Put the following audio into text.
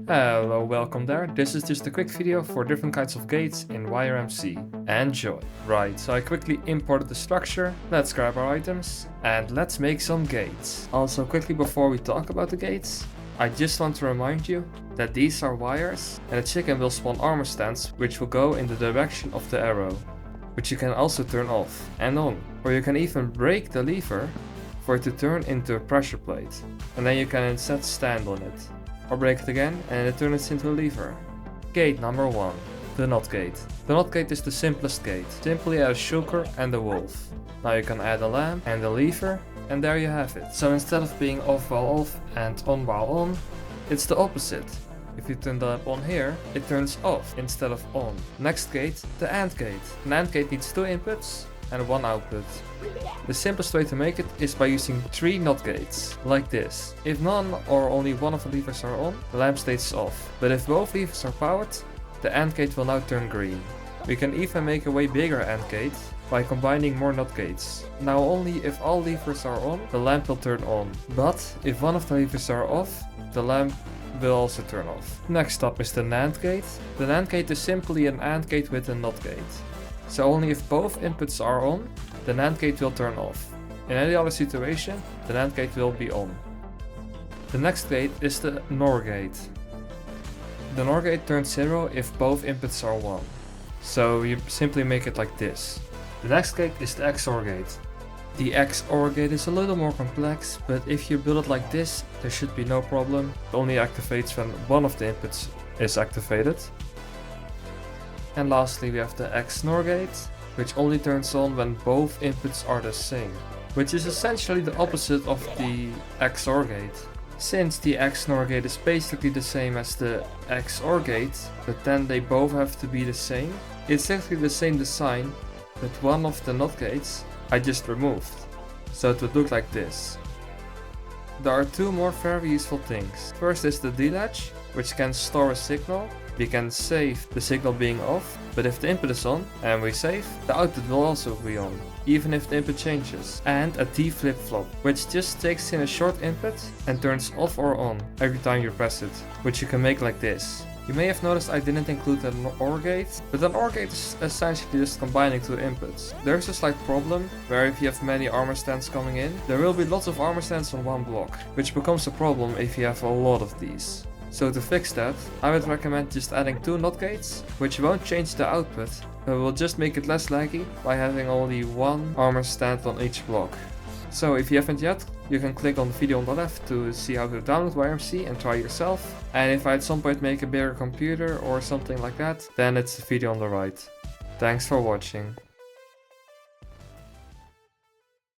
Hello, welcome there. This is just a quick video for different kinds of gates in WireMc. Enjoy. Right, so I quickly imported the structure. Let's grab our items and let's make some gates. Also, quickly before we talk about the gates, I just want to remind you that these are wires and the chicken will spawn armor stands which will go in the direction of the arrow, which you can also turn off and on, or you can even break the lever for it to turn into a pressure plate, and then you can instead stand on it. Or break it again and it turns into a lever. Gate number 1. The NOT gate. The NOT gate is the simplest gate. Simply add a shulker and a wolf. Now you can add a lamp and a lever and there you have it. So instead of being off while off and on while on, it's the opposite. If you turn the lamp on here, it turns off instead of on. Next gate, the AND gate. An AND gate needs 2 inputs and 1 output. The simplest way to make it is by using 3 NOT gates, like this. If none or only one of the levers are on, the lamp stays off. But if both levers are powered, the AND gate will now turn green. We can even make a way bigger AND gate by combining more NOT gates. Now only if all levers are on, the lamp will turn on. But if one of the levers are off, the lamp will also turn off. Next up is the NAND gate. The NAND gate is simply an AND gate with a NOT gate. So only if both inputs are on, the NAND gate will turn off. In any other situation, the NAND gate will be on. The next gate is the NOR gate. The NOR gate turns 0 if both inputs are 1. So you simply make it like this. The next gate is the XOR gate. The XOR gate is a little more complex, but if you build it like this, there should be no problem. It only activates when one of the inputs is activated. And lastly we have the XNOR gate, which only turns on when both inputs are the same, which is essentially the opposite of the XOR gate. Since the XNOR gate is basically the same as the XOR gate, but then they both have to be the same, it's actually the same design, but one of the NOT gates I just removed, so it would look like this. There are 2 more very useful things. First is the D-latch, which can store a signal. We can save the signal being off, but if the input is on and we save, the output will also be on, even if the input changes. And a D flip-flop, which just takes in a short input and turns off or on every time you press it, which you can make like this. You may have noticed I didn't include an OR gate, but an OR gate is essentially just combining 2 inputs. There's a slight problem, where if you have many armor stands coming in, there will be lots of armor stands on one block, which becomes a problem if you have a lot of these. So to fix that, I would recommend just adding 2 NOT gates, which won't change the output, but will just make it less laggy by having only 1 armor stand on each block. So if you haven't yet, you can click on the video on the left to see how to download WireMc and try yourself. And if I at some point make a bigger computer or something like that, then it's the video on the right. Thanks for watching.